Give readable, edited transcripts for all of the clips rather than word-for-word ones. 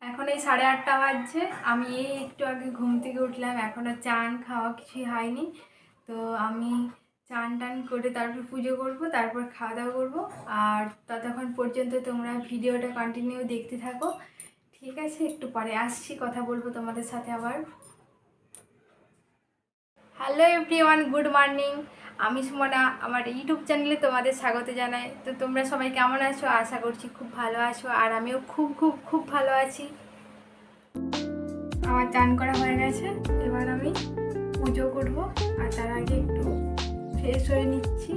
এখন এই 8:30 বাজছে। আমি এই একটু আগে ঘুম থেকে উঠলাম, এখনও চান খাওয়া কিছুই হয়নি। তো আমি চান টান করে তারপর পুজো করব, তারপর খাওয়া দাওয়া করবো। আর ততক্ষণ পর্যন্ত তোমরা ভিডিওটা কন্টিনিউ দেখতে থাকো, ঠিক আছে? একটু পরে আসছি, কথা বলবো তোমাদের সাথে আবার। Hello everyone, good morning. আমি সুমনা, আমার ইউটিউব চ্যানেলে তোমাদের স্বাগত জানাই। তো তোমরা সবাই কেমন আছো? আশা করছি খুব ভালো আছো, আর আমিও খুব খুব খুব ভালো আছি। আমার চান করা হয়ে গেছে, এবার আমি পুজো করব। আর তার আগে একটু ফ্রেশ হয়ে নিচ্ছি।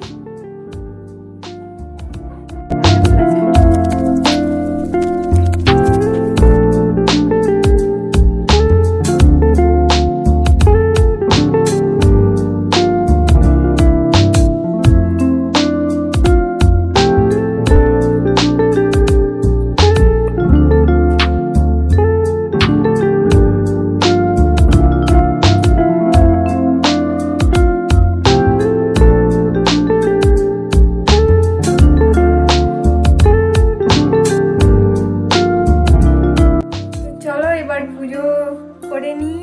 চলো এবার পুজো করে নিই।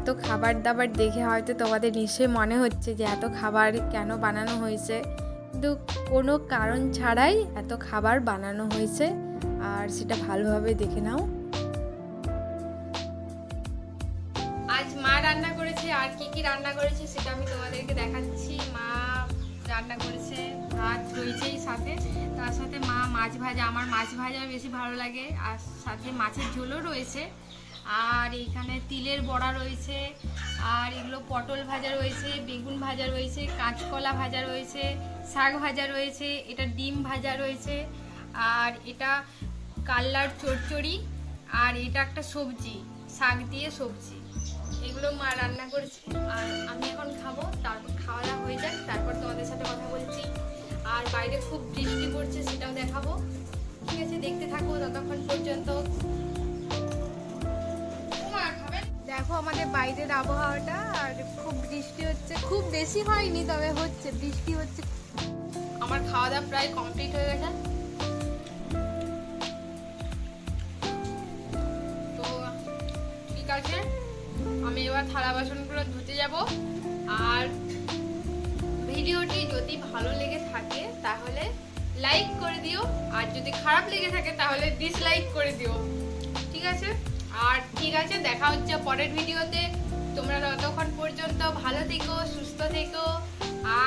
এত খাবার দাবার দেখে হয়তো তোমাদের নিশ্চয়ই মনে হচ্ছে যে এত খাবার কেন বানানো হয়েছে, কিন্তু কোনো কারণ ছাড়াই এত খাবার বানানো হয়েছে, আর সেটা ভালোভাবে দেখে নাও। আজ মা রান্না করেছে, আর কি কি রান্না করেছে সেটা আমি তোমাদেরকে দেখাচ্ছি। মা রান্না করেছে, ভাত রয়েছেই সাথে, তার সাথে মা মাছ ভাজা, আমার মাছ ভাজা বেশি ভালো লাগে, আর সাথে মাছের ঝোলও রয়েছে। আর এইখানে তিলের বড়া রয়েছে, আর এগুলো পটল ভাজা রয়েছে, বেগুন ভাজা রয়েছে, কাঁচকলা ভাজা রয়েছে, শাক ভাজা রয়েছে, এটা ডিম ভাজা রয়েছে, আর এটা কাল্লার চচ্চড়ি, আর এটা একটা সবজি, শাক দিয়ে সবজি। এগুলো মা রান্না করেছে, আর আমি এখন খাবো। তারপর খাওয়া দাওয়া হয়ে যাক, তারপর তোমাদের সাথে কথা বলছি। আর বাইরে খুব বৃষ্টি পড়ছে, সেটাও দেখাবো, ঠিক আছে? দেখতে থাকো ততক্ষণ পর্যন্ত। দেখো আমাদের বাইরের আবহাওয়াটা, আর খুব বৃষ্টি হচ্ছে, খুব বেশি হয়নি তবে হচ্ছে, বৃষ্টি হচ্ছে। আমার খাওয়া দাওয়া প্রায় কমপ্লিট হয়ে গেছে। তো ঠিক আছে, আমি এবার থালা বাসনগুলো ধুতে যাব। আর ভিডিওটি যদি ভালো লেগে থাকে তাহলে লাইক করে দিও, আর যদি খারাপ লেগে থাকে তাহলে ডিসলাইক করে দিও, ঠিক আছে? আর ঠিক আছে, দেখা হচ্ছে পরের ভিডিওতে। তোমরা ততক্ষণ পর্যন্ত ভালো থেকো, সুস্থ থেকো,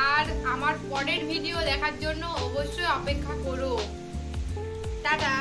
আর আমার পরের ভিডিও দেখার জন্য অবশ্যই অপেক্ষা করো। টাটা।